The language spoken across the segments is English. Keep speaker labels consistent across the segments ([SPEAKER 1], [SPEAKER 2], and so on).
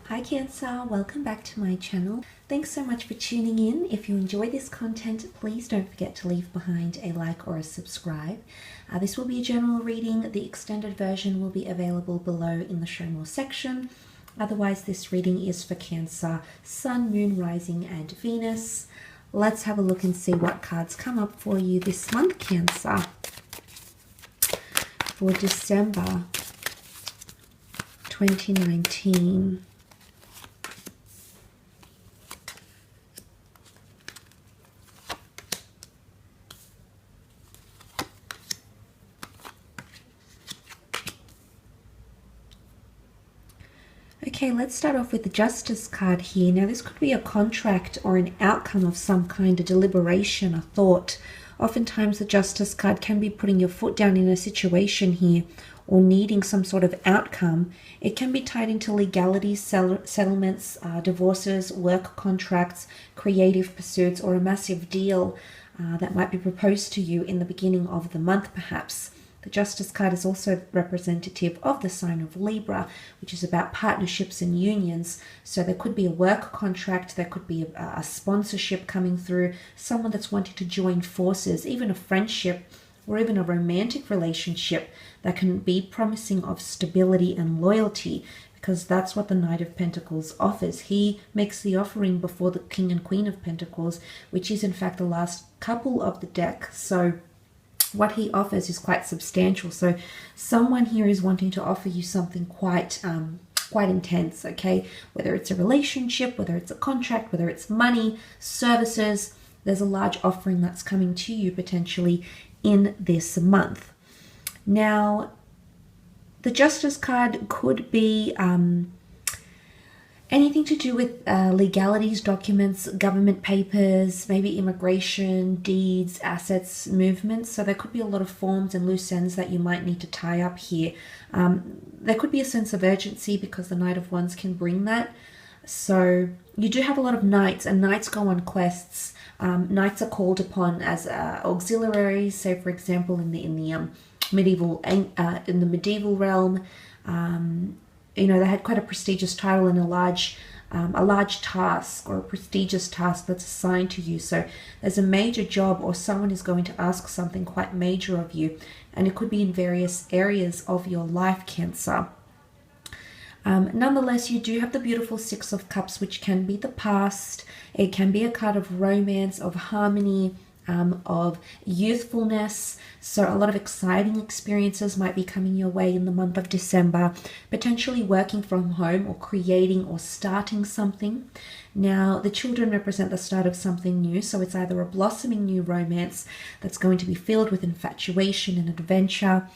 [SPEAKER 1] Hi Cancer, welcome back to my channel. Thanks so much for tuning in. If you enjoy this content, please don't forget to leave behind a like or a subscribe. This will be a general reading. The extended version will be available below in the show more section. Otherwise, this reading is for Cancer, Sun, Moon, Rising and Venus. Let's have a look and see what cards come up for you this month, Cancer, for December 2019. Okay, let's start off with the Justice card here. Now, this could be a contract or an outcome of some kind, a deliberation, a thought. Oftentimes, the Justice card can be putting your foot down in a situation here or needing some sort of outcome. It can be tied into legalities, settlements, divorces, work contracts, creative pursuits, or a massive deal that might be proposed to you in the beginning of the month, perhaps. The Justice card is also representative of the sign of Libra, which is about partnerships and unions. So there could be a work contract, there could be a sponsorship coming through, someone that's wanting to join forces, even a friendship or even a romantic relationship that can be promising of stability and loyalty, because that's what the Knight of Pentacles offers. He makes the offering before the King and Queen of Pentacles, which is in fact the last couple of the deck. So what he offers is quite substantial. So someone here is wanting to offer you something quite intense, okay? Whether it's a relationship, whether it's a contract, whether it's money, services, there's a large offering that's coming to you potentially in this month. Now, the Justice card could be anything to do with legalities, documents, government papers, maybe immigration, deeds, assets, movements. So there could be a lot of forms and loose ends that you might need to tie up here. There could be a sense of urgency because the Knight of Wands can bring that. So you do have a lot of knights, and knights go on quests. Knights are called upon as auxiliaries. Say, for example, in the medieval realm. You know, they had quite a prestigious title and a large task or a prestigious task that's assigned to you. So there's a major job, or someone is going to ask something quite major of you, and it could be in various areas of your life, Cancer. Nonetheless, you do have the beautiful Six of Cups, which can be the past. It can be a card of romance, of harmony, of youthfulness. So a lot of exciting experiences might be coming your way in the month of December, potentially working from home or creating or starting something. Now, the children represent the start of something new, so it's either a blossoming new romance that's going to be filled with infatuation and adventure.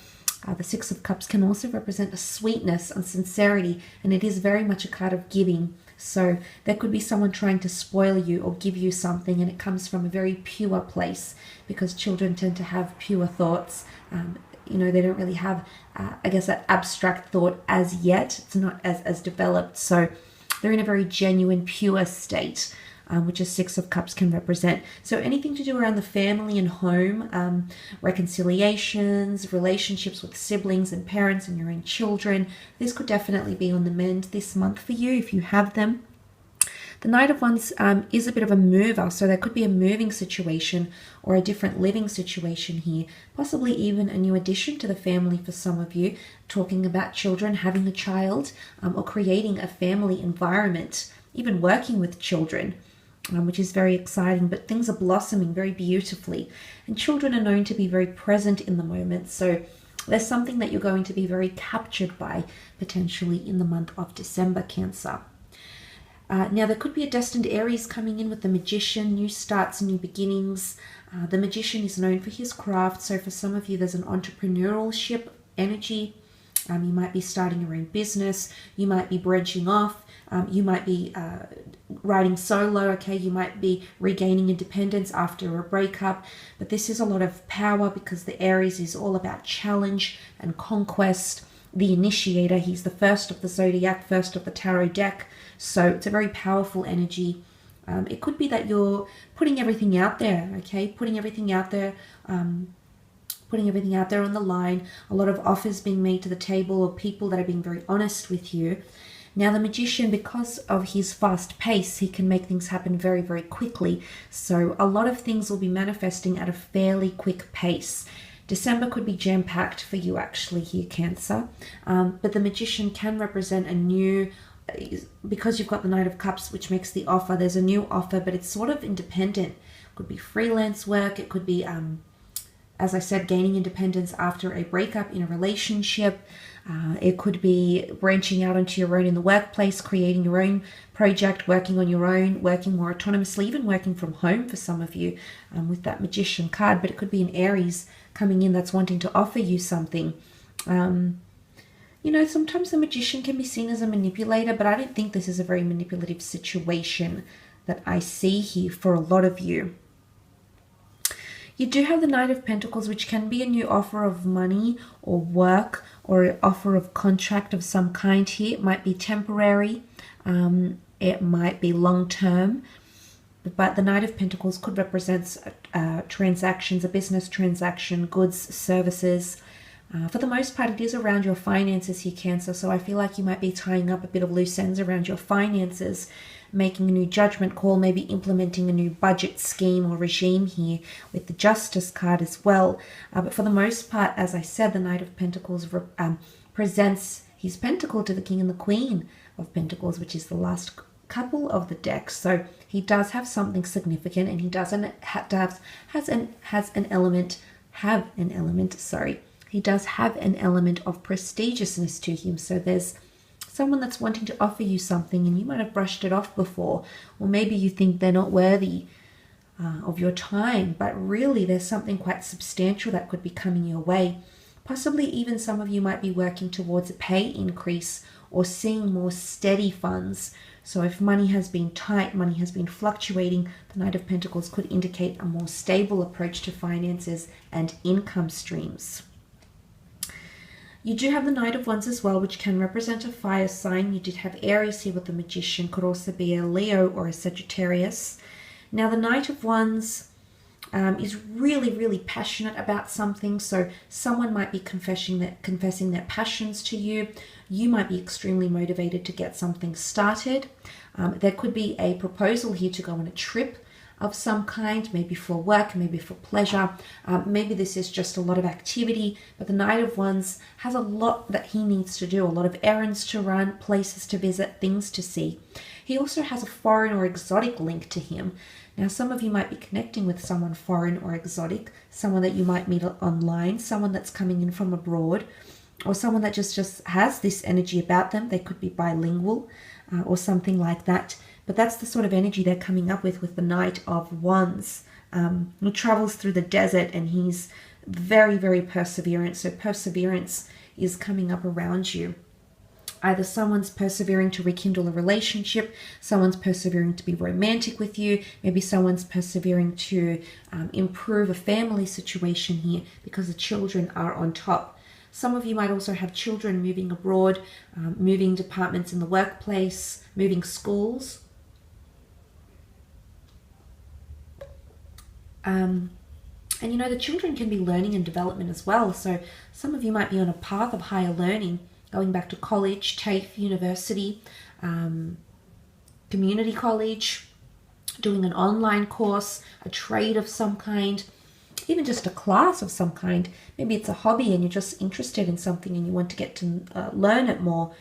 [SPEAKER 1] The Six of Cups can also represent a sweetness and sincerity, and it is very much a card of giving. So there could be someone trying to spoil you or give you something, and it comes from a very pure place, because children tend to have pure thoughts. You know, they don't really have, I guess, that abstract thought as yet. It's not as developed. So they're in a very genuine, pure state, which a Six of Cups can represent. So anything to do around the family and home, reconciliations, relationships with siblings and parents and your own children, this could definitely be on the mend this month for you if you have them. The Knight of Wands is a bit of a mover, so there could be a moving situation or a different living situation here, possibly even a new addition to the family for some of you, talking about children, having a child, or creating a family environment, even working with children. Which is very exciting, but things are blossoming very beautifully, and children are known to be very present in the moment. So there's something that you're going to be very captured by potentially in the month of December, Cancer. Now, there could be a destined Aries coming in with the Magician, new starts, new beginnings. The Magician is known for his craft, so for some of you, there's an entrepreneurship energy. You might be starting your own business. You might be branching off. You might be riding solo, okay? You might be regaining independence after a breakup. But this is a lot of power, because the Aries is all about challenge and conquest. The initiator, he's the first of the zodiac, first of the tarot deck. So it's a very powerful energy. It could be that you're putting everything out there, okay? Putting everything out there on the line. A lot of offers being made to the table, or people that are being very honest with you. Now the Magician, because of his fast pace, he can make things happen very, very quickly. So a lot of things will be manifesting at a fairly quick pace. December could be jam-packed for you actually here, Cancer. But the Magician can represent a new, because you've got the Knight of Cups, which makes the offer, there's a new offer, but it's sort of independent. It could be freelance work. It could be, as I said, gaining independence after a breakup in a relationship. It could be branching out into your own in the workplace, creating your own project, working on your own, working more autonomously, even working from home for some of you with that Magician card. But it could be an Aries coming in that's wanting to offer you something. You know, sometimes the Magician can be seen as a manipulator, but I don't think this is a very manipulative situation that I see here for a lot of you. You do have the Knight of Pentacles, which can be a new offer of money or work or an offer of contract of some kind here. It might be temporary. It might be long-term. But the Knight of Pentacles could represent transactions, a business transaction, goods, services. For the most part, it is around your finances here, Cancer. So I feel like you might be tying up a bit of loose ends around your finances, making a new judgment call, maybe implementing a new budget scheme or regime here with the Justice card as well. But for the most part, as I said, the Knight of Pentacles presents his pentacle to the King and the Queen of Pentacles, which is the last couple of the deck. So he does have something significant, and he doesn't has an element of prestigiousness to him. So there's someone that's wanting to offer you something, and you might have brushed it off before, or maybe you think they're not worthy of your time, but really there's something quite substantial that could be coming your way. Possibly even some of you might be working towards a pay increase or seeing more steady funds. So if money has been tight, money has been fluctuating, the Knight of Pentacles could indicate a more stable approach to finances and income streams. You do have the Knight of Wands as well, which can represent a fire sign. You did have Aries here with the Magician, could also be a Leo or a Sagittarius. Now the Knight of Wands is really, really passionate about something. So someone might be confessing their passions to you. You might be extremely motivated to get something started. There could be a proposal here to go on a trip of some kind, maybe for work, maybe for pleasure. Maybe this is just a lot of activity, but the Knight of Wands has a lot that he needs to do, a lot of errands to run, places to visit, things to see. He also has a foreign or exotic link to him. Now, some of you might be connecting with someone foreign or exotic, someone that you might meet online, someone that's coming in from abroad, or someone that just has this energy about them. They could be bilingual or something like that. But that's the sort of energy they're coming up with the Knight of Wands. He travels through the desert, and he's very, very perseverant. So perseverance is coming up around you. Either someone's persevering to rekindle a relationship, someone's persevering to be romantic with you, maybe someone's persevering to improve a family situation here because the children are on top. Some of you might also have children moving abroad, moving departments in the workplace, moving schools. And you know, the children can be learning and development as well. So some of you might be on a path of higher learning, going back to college, TAFE, university, community college, doing an online course, a trade of some kind, even just a class of some kind. Maybe it's a hobby and you're just interested in something and you want to get to learn it more.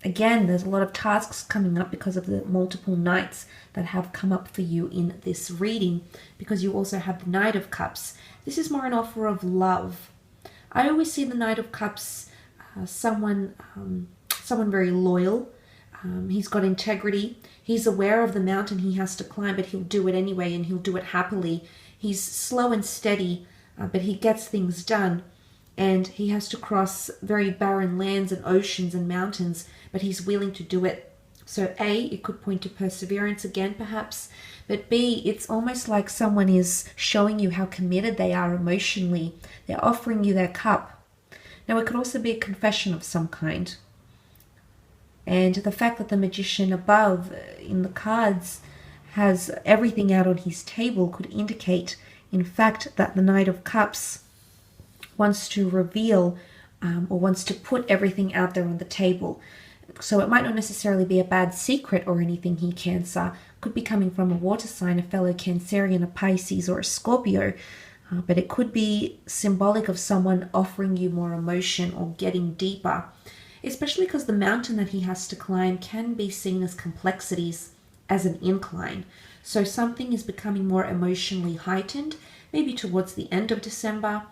[SPEAKER 1] Again, there's a lot of tasks coming up because of the multiple Knights that have come up for you in this reading, because you also have the Knight of Cups. This is more an offer of love. I always see the Knight of Cups, someone very loyal. He's got integrity. He's aware of the mountain he has to climb, but he'll do it anyway, and he'll do it happily. He's slow and steady, but he gets things done. And he has to cross very barren lands and oceans and mountains, but he's willing to do it. So A, it could point to perseverance again, perhaps. But B, it's almost like someone is showing you how committed they are emotionally. They're offering you their cup. Now, it could also be a confession of some kind. And the fact that the Magician above in the cards has everything out on his table could indicate, in fact, that the Knight of Cups wants to reveal or wants to put everything out there on the table. So it might not necessarily be a bad secret or anything here, Cancer. Could be coming from a water sign, a fellow Cancerian, a Pisces, or a Scorpio. But it could be symbolic of someone offering you more emotion or getting deeper, especially because the mountain that he has to climb can be seen as complexities, as an incline. So something is becoming more emotionally heightened, maybe towards the end of December.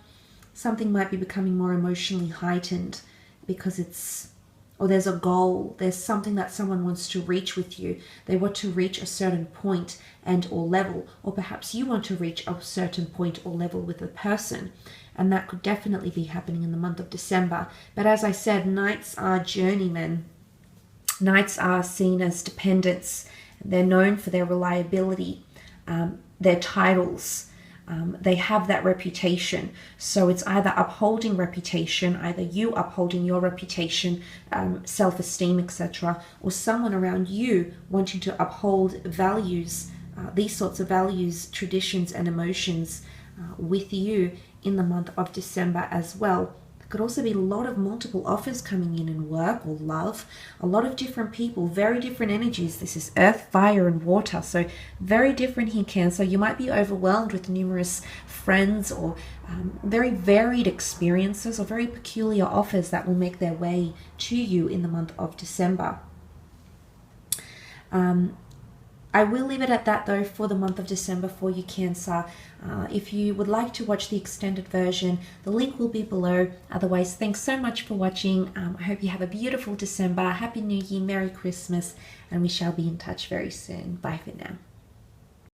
[SPEAKER 1] Something might be becoming more emotionally heightened because there's a goal, there's something that someone wants to reach with you. They want to reach a certain point and or level, or perhaps you want to reach a certain point or level with a person. And that could definitely be happening in the month of December. But as I said, Knights are journeymen. Knights are seen as dependents. They're known for their reliability, their titles. They have that reputation. So it's either upholding reputation, either you upholding your reputation, self-esteem, etc., or someone around you wanting to uphold values, these sorts of values, traditions, and emotions with you in the month of December as well. There could also be a lot of multiple offers coming in work or love. A lot of different people, very different energies. This is earth, fire, and water. So very different here, Cancer. You might be overwhelmed with numerous friends or very varied experiences or very peculiar offers that will make their way to you in the month of December. I will leave it at that though for the month of December for you, Cancer. If you would like to watch the extended version, the link will be below. Otherwise, thanks so much for watching. I hope you have a beautiful December. Happy New Year, Merry Christmas, and we shall be in touch very soon. Bye for now.